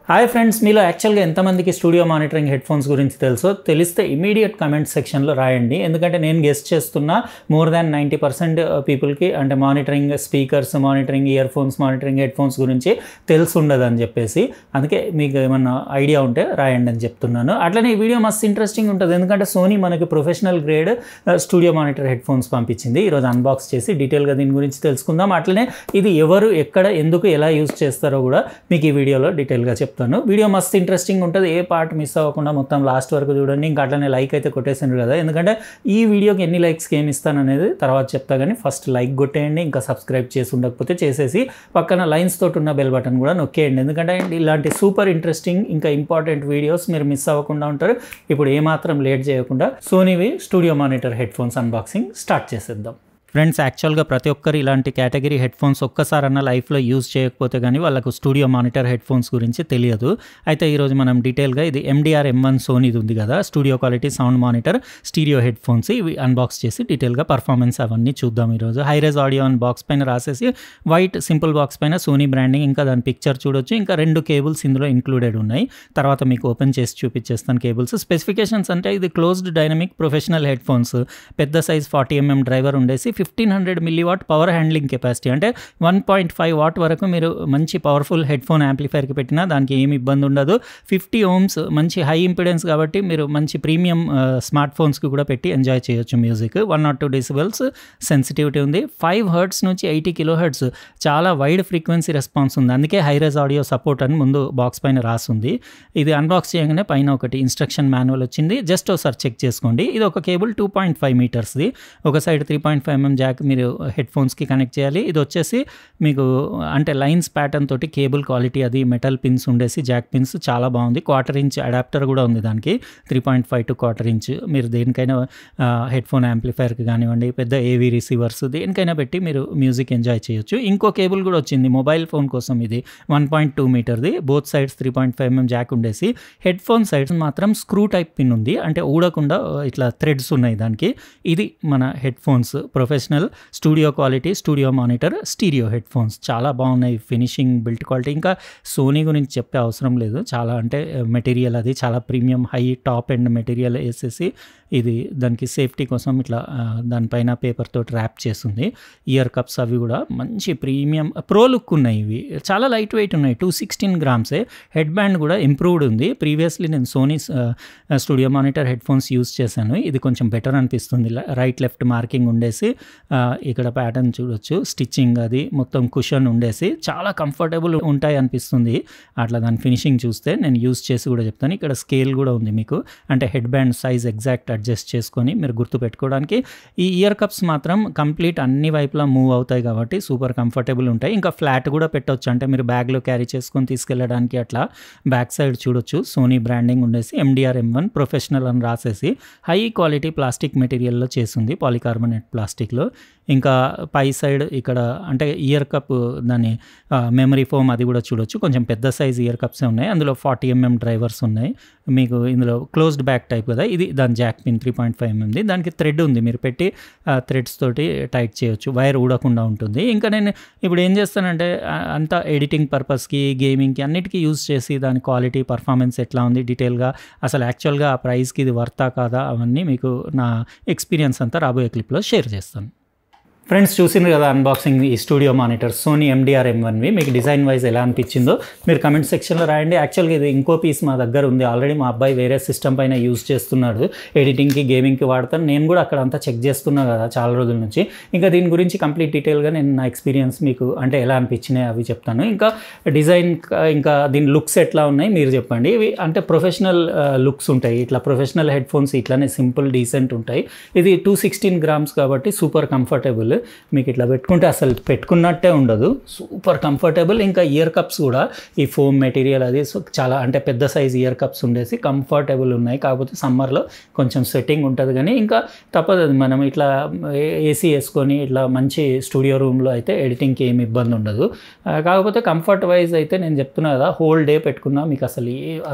Hi friends, మీలో యాక్చువల్గా ఎంతమందికి స్టూడియో మానిటరింగ్ హెడ్ ఫోన్స్ గురించి తెలుసో తెలిస్తే ఇమీడియట్ కమెంట్ సెక్షన్లో రాయండి. ఎందుకంటే నేను గెస్ట్ చేస్తున్నా మోర్ దాన్ 90% పీపుల్కి అంటే monitoring speakers, monitoring ear phones, monitoring head phones గురించి తెలుసుండదు అని చెప్పేసి. అందుకే మీకు ఏమన్నా ఐడియా ఉంటే రాయండి అని చెప్తున్నాను. అట్లనే ఈ వీడియో మస్తు ఇంట్రెస్టింగ్ ఉంటుంది, ఎందుకంటే సోనీ మనకి professional grade studio monitor head phones పంపించింది. ఈరోజు అన్బాక్స్ చేసి డీటెయిల్గా దీని గురించి తెలుసుకుందాం. అట్లనే ఇది ఎవరు, ఎక్కడ, ఎందుకు, ఎలా యూజ్ చేస్తారో కూడా మీకు ఈ వీడియోలో డీటెయిల్గా చెప్తాను. వీడియో మస్తు ఇంట్రెస్టింగ్ ఉంటుంది, ఏ పార్ట్ మిస్ అవ్వకుండా మొత్తం లాస్ట్ వరకు చూడండి. ఇంకా అట్లనే లైక్ అయితే కొట్టేసాను కదా, ఎందుకంటే ఈ వీడియోకి ఎన్ని లైక్స్కి ఏమి ఇస్తాను అనేది తర్వాత చెప్తా. కానీ ఫస్ట్ లైక్ కొట్టేయండి, ఇంకా సబ్స్క్రైబ్ చేసి ఉండకపోతే చేసేసి పక్కన లైన్స్ తోటి ఉన్న బెల్ బటన్ కూడా నొక్కేయండి. ఎందుకంటే ఇలాంటి సూపర్ ఇంట్రెస్టింగ్ ఇంకా ఇంపార్టెంట్ వీడియోస్ మీరు మిస్ అవ్వకుండా ఉంటారు. ఇప్పుడు ఏమాత్రం లేట్ చేయకుండా సోనీవి studio monitor headphones unboxing start చేసేద్దాం. ఫ్రెండ్స్, యాక్చువల్గా ప్రతి ఒక్కరు ఇలాంటి కేటగిరీ హెడ్ ఫోన్స్ ఒక్కసారన్నా లైఫ్లో యూజ్ చేయకపోతే కానీ వాళ్ళకు స్టూడియో మానిటర్ హెడ్ ఫోన్స్ గురించి తెలియదు. అయితే ఈరోజు మనం డీటెయిల్గా ఇది MDR M1 సోనీది ఉంది కదా, studio quality sound monitor stereo head phones, ఇవి అన్బాక్స్ చేసి డీటెయిల్గా పర్ఫార్మెన్స్ అవన్నీ చూద్దాం. ఈరోజు హైరేజ్ ఆడియో అని బాక్స్ పైన రాసేసి వైట్ సింపుల్ బాక్స్ పైన సోనీ బ్రాండింగ్, ఇంకా దాని పిక్చర్ చూడొచ్చు. ఇంకా 2 కేబుల్స్ ఇందులో ఇంక్లూడెడ్ ఉన్నాయి. తర్వాత మీకు ఓపెన్ చేసి చూపించేస్తాను కేబుల్స్. స్పెసిఫికేషన్స్ అంటే ఇది closed dynamic professional head phones, పెద్ద సైజ్ 40 mm డ్రైవర్ ఉండేసి 1500 mW పవర్ హ్యాండ్లింగ్ కెపాసిటీ, అంటే 1.5 వాట్ వరకు మీరు మంచి పవర్ఫుల్ హెడ్ ఫోన్ యాంప్లిఫైర్కి పెట్టినా దానికి ఏమి ఇబ్బంది ఉండదు. 50 ohms మంచి హై ఇంపిడెన్స్ కాబట్టి మీరు మంచి ప్రీమియం స్మార్ట్ ఫోన్స్కి కూడా పెట్టి ఎంజాయ్ చేయొచ్చు మ్యూజిక్. 102 decibels సెన్సిటివిటీ ఉంది. 5 Hz నుంచి 80 kHz చాలా వైడ్ ఫ్రీక్వెన్సీ రెస్పాన్స్ ఉంది. అందుకే హైరేజ్ ఆడియో సపోర్ట్ అని ముందు బాక్స్ పైన రాసింది. ఇది అన్బాక్స్ చేయగానే పైన ఒకటి ఇన్స్ట్రక్షన్ మాన్యువల్ వచ్చింది, జస్ట్ ఒకసారి చెక్ చేసుకోండి. ఇది ఒక కేబుల్ 2.5 మీటర్స్ది, ఒక సైడ్ 3.5 mm జాక్ మీరు హెడ్ ఫోన్స్కి కనెక్ట్ చేయాలి. ఇది వచ్చేసి మీకు అంటే లైన్స్ ప్యాటర్న్ తోటి కేబుల్ క్వాలిటీ, అది మెటల్ పిన్స్ ఉండేసి జాక్ పిన్స్ చాలా బాగుంది. 1/4 inch అడాప్టర్ కూడా ఉంది దానికి, 3.5 to 1/4 inch. మీరు దేనికైనా హెడ్ ఫోన్ యాంప్లిఫైర్కి కానివ్వండి, పెద్ద ఏవీ రిసీవర్స్ దేనికైనా పెట్టి మీరు మ్యూజిక్ ఎంజాయ్ చేయొచ్చు. ఇంకో కేబుల్ కూడా వచ్చింది మొబైల్ ఫోన్ కోసం, ఇది 1.2 మీటర్ది, బోత్ సైడ్స్ 3.5 mm జాక్ ఉండేసి. హెడ్ ఫోన్ సైడ్స్ మాత్రం స్క్రూ టైప్ పిన్ ఉంది, అంటే ఊడకుండా ఇట్లా థ్రెడ్స్ ఉన్నాయి దానికి. ఇది మన head phones professional studio quality studio monitor stereo head phones. చాలా బాగున్నాయి, ఫినిషింగ్, బిల్ట్ క్వాలిటీ. ఇంకా సోనీ గురించి చెప్పే అవసరం లేదు, చాలా అంటే మెటీరియల్ అది చాలా premium high top end material వేసేసి ఇది దానికి సేఫ్టీ కోసం ఇట్లా దానిపైన పేపర్ తోటి ర్యాప్ చేస్తుంది. ఇయర్ కప్స్ అవి కూడా మంచి ప్రీమియం ప్రో లుక్ ఉన్నాయి. ఇవి చాలా లైట్ వెయిట్ ఉన్నాయి, 216 grams. హెడ్ బ్యాండ్ కూడా ఇంప్రూవ్డ్ ఉంది. ప్రీవియస్లీ నేను Sony studio monitor headphones use చేశాను, ఇది కొంచెం బెటర్ అనిపిస్తుంది. రైట్ లెఫ్ట్ మార్కింగ్ ఉండేసి ఇక్కడ ప్యాటర్న్ చూడొచ్చు, స్టిచ్చింగ్ అది మొత్తం కుషన్ ఉండేసి చాలా కంఫర్టబుల్ ఉంటాయి అనిపిస్తుంది. అట్లా దాని ఫినిషింగ్ చూస్తే నేను యూజ్ చేసి కూడా చెప్తాను. ఇక్కడ స్కేల్ కూడా ఉంది మీకు, అంటే head band size exact adjust చేసుకొని మీరు గుర్తు పెట్టుకోవడానికి. ఈ ఇయర్ కప్స్ మాత్రం కంప్లీట్ అన్ని వైపులా మూవ్ అవుతాయి కాబట్టి సూపర్ కంఫర్టబుల్ ఉంటాయి. ఇంకా ఫ్లాట్ కూడా పెట్టవచ్చు, అంటే మీరు బ్యాగ్లో క్యారీ చేసుకొని తీసుకెళ్ళడానికి. అట్లా బ్యాక్ సైడ్ చూడొచ్చు సోనీ బ్రాండింగ్ ఉండేసి MDR M1 ప్రొఫెషనల్ అని రాసేసి హై క్వాలిటీ ప్లాస్టిక్ మెటీరియల్లో చేసింది, పాలికార్బోనేట్ ప్లాస్టిక్లో. ఇంకా పై సైడ్ ఇక్కడ అంటే ఇయర్ కప్ దాని మెమరీ ఫోమ్ అది కూడా చూడొచ్చు. కొంచెం పెద్ద సైజ్ ఇయర్ కప్సే ఉన్నాయి, అందులో 40 mm డ్రైవర్స్ ఉన్నాయి మీకు. ఇందులో క్లోజ్డ్ బ్యాక్ టైప్ కదా, ఇది దాని జాక్ పిన్ 3.5 mm, దానికి థ్రెడ్ ఉంది, మీరు పెట్టి థ్రెడ్స్ తోటి టైట్ చేయొచ్చు, వైర్ ఊడకుండా ఉంటుంది. ఇంకా నేను ఇప్పుడు ఏం చేస్తానంటే అంతా ఎడిటింగ్ పర్పస్కి, గేమింగ్కి అన్నిటికీ యూజ్ చేసి దాని క్వాలిటీ పర్ఫార్మెన్స్ ఎట్లా ఉంది డీటెయిల్గా, అసలు యాక్చువల్గా ఆ ప్రైస్కి ఇది వర్తా కాదా అవన్నీ మీకు నా ఎక్స్పీరియన్స్ అంతా రాబోయే క్లిప్లో షేర్ చేస్తాను. ఫ్రెండ్స్, చూసిండ్రు కదా అన్బాక్సింగ్ ఈ స్టూడియో మానిటర్ సోనీ MDR M1వి. మీకు డిజైన్ వైజ్ ఎలా అనిపించిందో మీరు కమెంట్ సెక్షన్లో రాయండి. యాక్చువల్గా ఇది ఇంకో పీస్ మా దగ్గర ఉంది ఆల్రెడీ, మా అబ్బాయి వేరే సిస్టమ్ పైన యూజ్ చేస్తున్నాడు, ఎడిటింగ్కి గేమింగ్కి వాడతాను. నేను కూడా అక్కడ అంతా చెక్ చేస్తున్నా కదా చాలా రోజుల నుంచి. ఇంకా దీని గురించి కంప్లీట్ డీటెయిల్గా నేను నా ఎక్స్పీరియన్స్ మీకు అంటే ఎలా అనిపించినాయి అవి చెప్తాను. ఇంకా డిజైన్, ఇంకా దీని లుక్స్ ఎట్లా ఉన్నాయి మీరు చెప్పండి. ఇవి అంటే ప్రొఫెషనల్ లుక్స్ ఉంటాయి, ఇట్లా ప్రొఫెషనల్ హెడ్ ఫోన్స్ ఇట్లానే సింపుల్ డీసెంట్ ఉంటాయి. ఇది 216 grams కాబట్టి సూపర్ కంఫర్టబుల్. మీకు ఇట్లా పెట్టుకుంటే అసలు పెట్టుకున్నట్టే ఉండదు, సూపర్ కంఫర్టబుల్. ఇంకా ఇయర్ కప్స్ కూడా ఈ ఫోమ్ మెటీరియల్ అది చాలా అంటే పెద్ద సైజ్ ఇయర్ కప్స్ ఉండేసి కంఫర్టబుల్ ఉన్నాయి. కాకపోతే సమ్మర్లో కొంచెం స్వెట్టింగ్ ఉంటుంది, కానీ ఇంకా తప్పదు, మనం ఇట్లా ఏసీ వేసుకొని ఇట్లా మంచి స్టూడియో రూమ్లో అయితే ఎడిటింగ్కి ఏమి ఇబ్బంది ఉండదు. కాకపోతే కంఫర్ట్ వైజ్ అయితే నేను చెప్తున్నా కదా, హోల్ డే పెట్టుకున్నా మీకు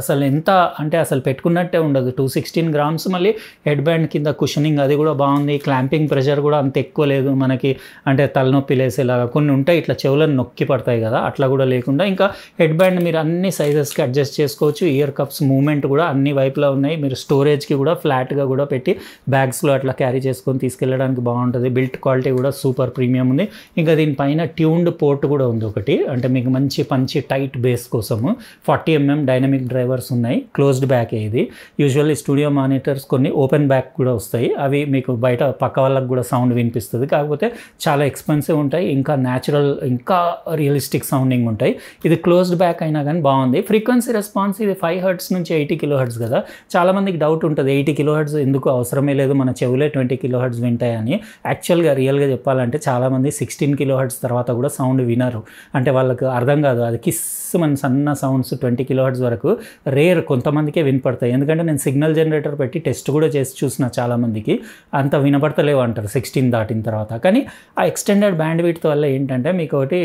అసలు ఎంత అంటే అసలు పెట్టుకున్నట్టే ఉండదు. 216 grams, మళ్ళీ హెడ్ బ్యాండ్ కింద కుషనింగ్ అది కూడా బాగుంది. క్లాంపింగ్ ప్రెషర్ కూడా అంత ఎక్కువ లేదు, మన మనకి అంటే తలనొప్పి లేసేలాగా కొన్ని ఉంటాయి, ఇట్లా చెవులను నొక్కి పడతాయి కదా, అట్లా కూడా లేకుండా. ఇంకా హెడ్ బ్యాండ్ మీరు అన్ని సైజెస్కి అడ్జస్ట్ చేసుకోవచ్చు. ఇయర్ కప్స్ మూవ్మెంట్ కూడా అన్ని వైపులా ఉన్నాయి. మీరు స్టోరేజ్కి కూడా ఫ్లాట్గా కూడా పెట్టి బ్యాగ్స్లో అట్లా క్యారీ చేసుకొని తీసుకెళ్ళడానికి బాగుంటుంది. బిల్ట్ క్వాలిటీ కూడా సూపర్ ప్రీమియం ఉంది. ఇంకా దీనిపైన ట్యూన్డ్ పోర్ట్ కూడా ఉంది ఒకటి, అంటే మీకు మంచి టైట్ బేస్ కోసము 40mm డైనమిక్ డ్రైవర్స్ ఉన్నాయి. క్లోజ్డ్ బ్యాక్ ఇది. యూజువల్లీ స్టూడియో మానిటర్స్ కొన్ని ఓపెన్ బ్యాక్ కూడా వస్తాయి, అవి మీకు బయట పక్క వాళ్ళకి కూడా సౌండ్ వినిపిస్తుంది, కాకపోతే చాలా ఎక్స్పెన్సివ్ ఉంటాయి, ఇంకా న్యాచురల్ ఇంకా రియలిస్టిక్ సౌండింగ్ ఉంటాయి. ఇది క్లోజ్డ్ బ్యాక్ అయినా కానీ బాగుంది. ఫ్రీక్వెన్సీ రెస్పాన్స్ ఇది 5 Hz నుంచి 80 kHz కదా. చాలామందికి డౌట్ ఉంటుంది 80 kHz ఎందుకు, అవసరమే లేదు, మన చెవులే 20 kHz వింటాయని. యాక్చువల్గా రియల్గా చెప్పాలంటే చాలామంది 16 kHz తర్వాత కూడా సౌండ్ వినరు, అంటే వాళ్ళకు అర్థం కాదు. అది కిస్ మన సన్న సౌండ్స్ 20 kHz వరకు రేర్, కొంతమందికే వినపడతాయి. ఎందుకంటే నేను సిగ్నల్ జనరేటర్ పెట్టి టెస్ట్ కూడా చేసి చూసిన, చాలామందికి అంత వినపడతలేవు అంటారు 16 దాటిన తర్వాత. కానీ ఆ ఎక్స్టెండెడ్ బ్యాండ్ విడ్త్ వల్ల ఏంటంటే మీకు ఒకటి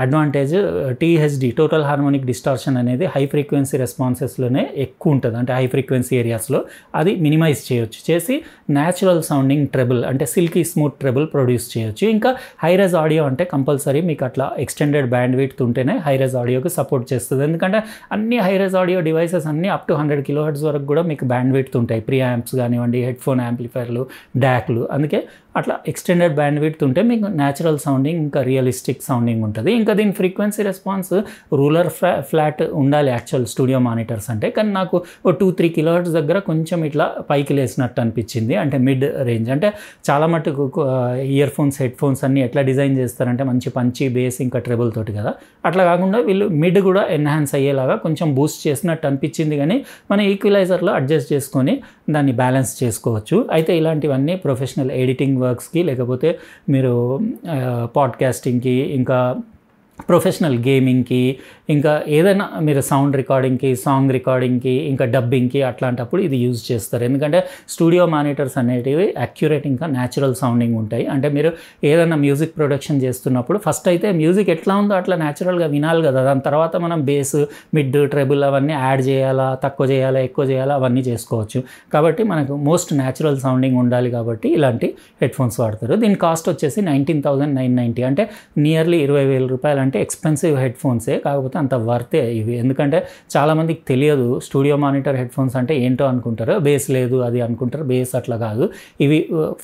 advantage, THD total harmonic distortion అనేది హై ఫ్రీక్వెన్సీ రెస్పాన్సెస్లోనే ఎక్కువ ఉంటుంది, అంటే హై ఫ్రీక్వెన్సీ ఏరియాస్లో అది మినిమైజ్ చేయొచ్చు, చేసి న్యాచురల్ సౌండింగ్ ట్రెబుల్ అంటే సిల్కీ స్మూత్ ట్రెబుల్ ప్రొడ్యూస్ చేయొచ్చు. ఇంకా హైరెజ్ ఆడియో అంటే కంపల్సరీ మీకు అట్లా ఎక్స్టెండెడ్ బ్యాండ్ విడ్త్ ఉంటేనే హైరెజ్ ఆడియోకి సపోర్ట్ చేస్తుంది. ఎందుకంటే అన్ని హైరెజ్ ఆడియో డివైసెస్ అన్నీ అప్ టు 100 kHz వరకు కూడా మీకు బ్యాండ్ విడ్త్ ఉంటాయి. ప్రీ యాంప్స్ కానివ్వండి, హెడ్ఫోన్ యాంప్లిఫైర్లు, డాక్లు, అందుకే అట్లా ఎక్స్టెండెడ్ బ్యాండ్ విడ్త్ ఉంటే మీకు న్యాచురల్ సౌండింగ్ ఇంకా రియలిస్టిక్ సౌండింగ్ ఉంటుంది. ఇంకా దీని ఫ్రీక్వెన్సీ రెస్పాన్స్ రూలర్ ఫ్లాట్ ఉండాలి యాక్చువల్ స్టూడియో మానిటర్స్ అంటే, కానీ నాకు 2-3 kHz దగ్గర కొంచెం ఇట్లా పైకి లేసినట్టు అనిపించింది, అంటే మిడ్ రేంజ్. అంటే చాలా మటుకు ఇయర్ ఫోన్స్, హెడ్ ఫోన్స్ అన్నీ ఎట్లా డిజైన్ చేస్తారంటే మంచి పంచి బేస్ ఇంకా ట్రెబుల్ తోటి కదా, అట్లా కాకుండా వీళ్ళు మిడ్ కూడా ఎన్హాన్స్ అయ్యేలాగా కొంచెం బూస్ట్ చేసినట్టు అనిపించింది. కానీ మన ఈక్వలైజర్లో అడ్జస్ట్ చేసుకొని దాన్ని బ్యాలెన్స్ చేసుకోవచ్చు. అయితే ఇలాంటివన్నీ ప్రొఫెషనల్ ఎడిటింగ్ వర్క్స్కి, లేకపోతే మీరు పాడ్కాస్టింగ్కి, ఇంకా ప్రొఫెషనల్ గేమింగ్కి, ఇంకా ఏదైనా మీరు సౌండ్ రికార్డింగ్కి, సాంగ్ రికార్డింగ్కి, ఇంకా డబ్బింగ్కి అట్లాంటప్పుడు ఇది యూజ్ చేస్తారు. ఎందుకంటే స్టూడియో మానిటర్స్ అనేటివి అక్యురేట్ ఇంకా న్యాచురల్ సౌండింగ్ ఉంటాయి. అంటే మీరు ఏదైనా మ్యూజిక్ ప్రొడక్షన్ చేస్తున్నప్పుడు ఫస్ట్ అయితే మ్యూజిక్ ఎట్లా ఉందో అట్లా న్యాచురల్గా వినాలి కదా, దాని తర్వాత మనం బేస్, మిడ్, ట్రెబుల్ అవన్నీ యాడ్ చేయాలా, తక్కువ చేయాలా, ఎక్కువ చేయాలా, అవన్నీ చేసుకోవచ్చు. కాబట్టి మనకు మోస్ట్ న్యాచురల్ సౌండింగ్ ఉండాలి కాబట్టి ఇలాంటి హెడ్ఫోన్స్ వాడతారు. దీని కాస్ట్ వచ్చేసి 19,990, అంటే నియర్లీ 20,000 రూపాయలు. అంటే ఎక్స్పెన్సివ్ హెడ్ ఫోన్సే, కాకపోతే అంత వర్తే ఇవి. ఎందుకంటే చాలామందికి తెలియదు స్టూడియో మానిటర్ హెడ్ ఫోన్స్ అంటే ఏంటో అనుకుంటారు, బేస్ లేదు అది అనుకుంటారు. బేస్ అట్లా కాదు, ఇవి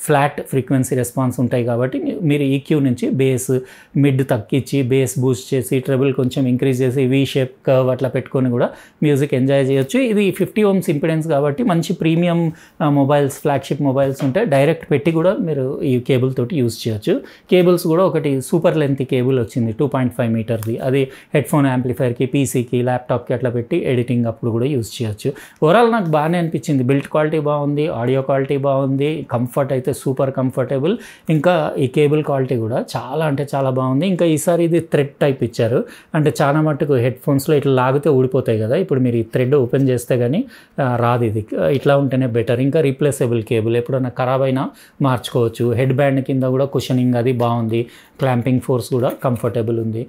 ఫ్లాట్ ఫ్రీక్వెన్సీ రెస్పాన్స్ ఉంటాయి కాబట్టి మీరు ఈక్యూ నుంచి బేస్, మిడ్ తగ్గించి బేస్ బూస్ట్ చేసి, ట్రెబుల్ కొంచెం ఇంక్రీజ్ చేసి, వీ షేప్ కర్వ్ అట్లా పెట్టుకొని కూడా మ్యూజిక్ ఎంజాయ్ చేయొచ్చు. ఇది 50 ohms ఇంపిడెన్స్ కాబట్టి మంచి ప్రీమియం మొబైల్స్, ఫ్లాగ్షిప్ మొబైల్స్ ఉంటే డైరెక్ట్ పెట్టి కూడా మీరు ఈ కేబుల్ తోటి యూజ్ చేయొచ్చు. కేబుల్స్ కూడా ఒకటి సూపర్ లెంత్ కేబుల్ వచ్చింది 2.5 మీటర్ది, అది హెడ్ఫోన్ యాంప్లిఫైర్కి, పీసీకి, ల్యాప్టాప్కి అట్లా పెట్టి ఎడిటింగ్ అప్పుడు కూడా యూజ్ చేయొచ్చు. ఓవరాల్ నాకు బాగానే అనిపించింది. బిల్ట్ క్వాలిటీ బాగుంది, ఆడియో క్వాలిటీ బాగుంది, కంఫర్ట్ అయితే సూపర్ కంఫర్టబుల్, ఇంకా ఈ కేబుల్ క్వాలిటీ కూడా చాలా అంటే చాలా బాగుంది. ఇంకా ఈసారి ఇది థ్రెడ్ టైప్ ఇచ్చారు, అంటే చాలా మట్టుకు హెడ్ ఫోన్స్లో ఇట్లా లాగితే ఊడిపోతాయి కదా, ఇప్పుడు మీరు ఈ థ్రెడ్ ఓపెన్ చేస్తే కానీ రాదు, ఇది ఇట్లా ఉంటేనే బెటర్. ఇంకా రీప్లేసబుల్ కేబుల్, ఎప్పుడన్నా ఖరాబ్ అయినా మార్చుకోవచ్చు. హెడ్ బ్యాండ్ కింద కూడా కుషనింగ్ అది బాగుంది, క్లాంపింగ్ ఫోర్స్ కూడా కంఫర్టబుల్ ఉంది.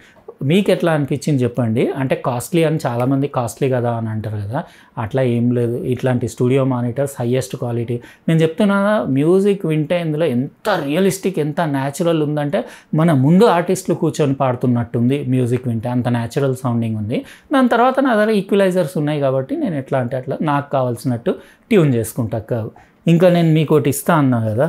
మీకు ఎట్లా అనిపించింది చెప్పండి. అంటే కాస్ట్లీ అని చాలామంది కాస్ట్లీ కదా అని అంటారు కదా, అట్లా ఏం లేదు. ఇట్లాంటి స్టూడియో మానిటర్స్ హయ్యెస్ట్ క్వాలిటీ. నేను చెప్తున్నా మ్యూజిక్ వింటే ఇందులో ఎంత రియలిస్టిక్, ఎంత న్యాచురల్ ఉందంటే మన ముందు ఆర్టిస్టులు కూర్చొని పాడుతున్నట్టుంది మ్యూజిక్ వింటే, అంత న్యాచురల్ సౌండింగ్ ఉంది. దాని తర్వాత నా దగ్గర ఈక్వలైజర్స్ ఉన్నాయి కాబట్టి నేను ఎట్లా అంటే అట్లా నాకు కావాల్సినట్టు ట్యూన్ చేసుకుంటా. ఇంకా నేను మీకు ఒకటి ఇస్తా అన్నా కదా,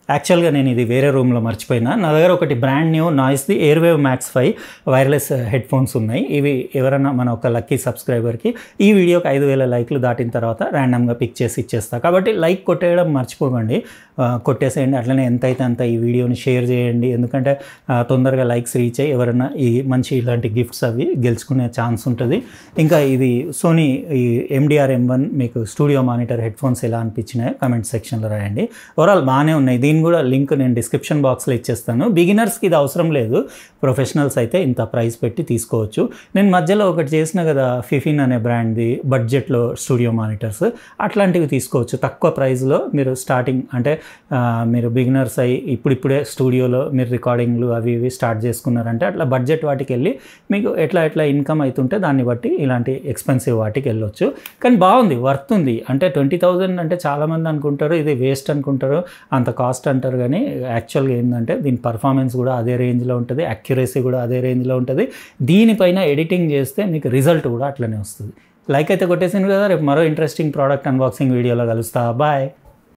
యాక్చువల్గా నేను ఇది వేరే రూమ్లో మర్చిపోయినా. నా దగ్గర ఒకటి బ్రాండ్ న్యూ నాయిస్ది airwave max 5 wireless headphones ఉన్నాయి. ఇవి ఎవరైనా మన ఒక లక్కీ సబ్స్క్రైబర్కి ఈ వీడియోకి 5,000 లైక్లు దాటిన తర్వాత ర్యాండమ్గా పిక్ చేసి ఇచ్చేస్తా. కాబట్టి లైక్ కొట్టేయడం మర్చిపోకండి, కొట్టేసేయండి. అట్లనే ఎంతైతే అంత ఈ వీడియోని షేర్ చేయండి, ఎందుకంటే తొందరగా లైక్స్ రీచ్ అయ్యి ఎవరైనా ఈ మంచి ఇలాంటి గిఫ్ట్స్ అవి గెలుచుకునే ఛాన్స్ ఉంటుంది. ఇంకా ఇది సోనీ ఈ MDR M1 మీకు స్టూడియో మానిటర్ హెడ్ ఫోన్స్ ఎలా అనిపించినాయో కమెంట్ సెక్షన్లో రాయండి. ఓవరాల్ బాగానే ఉన్నాయి. దీని కూడా లింక్ నేను డిస్క్రిప్షన్ బాక్స్లో ఇచ్చేస్తాను. బిగినర్స్కి ఇది అవసరం లేదు, ప్రొఫెషనల్స్ అయితే ఇంత ప్రైస్ పెట్టి తీసుకోవచ్చు. నేను మధ్యలో ఒకటి చేసిన కదా, ఫిఫిన్ అనే బ్రాండ్ది బడ్జెట్లో స్టూడియో మానిటర్స్, అట్లాంటివి తీసుకోవచ్చు తక్కువ ప్రైస్లో. మీరు స్టార్టింగ్ అంటే మీరు బిగినర్స్ అయ్యి ఇప్పుడిప్పుడే స్టూడియోలో మీరు రికార్డింగ్లు అవి ఇవి స్టార్ట్ చేసుకున్నారంటే అట్లా బడ్జెట్ వాటికి వెళ్ళి మీకు ఎట్లా ఇన్కమ్ అవుతుంటే దాన్ని బట్టి ఇలాంటి ఎక్స్పెన్సివ్ వాటికి వెళ్ళొచ్చు. కానీ బాగుంది, వర్త్ ఉంది. అంటే 20,000 అంటే చాలామంది అనుకుంటారు ఇది వేస్ట్ అనుకుంటారు, అంత కాస్ట్ కాస్ట్ అంటారు కానీ యాక్చువల్గా ఏంటంటే దీని పర్ఫార్మెన్స్ కూడా అదే రేంజ్లో ఉంటుంది, అక్యురసీ కూడా అదే రేంజ్లో ఉంటుంది. దీనిపైన ఎడిటింగ్ చేస్తే మీకు రిజల్ట్ కూడా అట్లనే వస్తుంది. లైక్ అయితే కొట్టేసింది కదా. రేపు మరో ఇంట్రెస్టింగ్ ప్రోడక్ట్ అన్బాక్సింగ్ వీడియోలో కలుస్తా. బాయ్.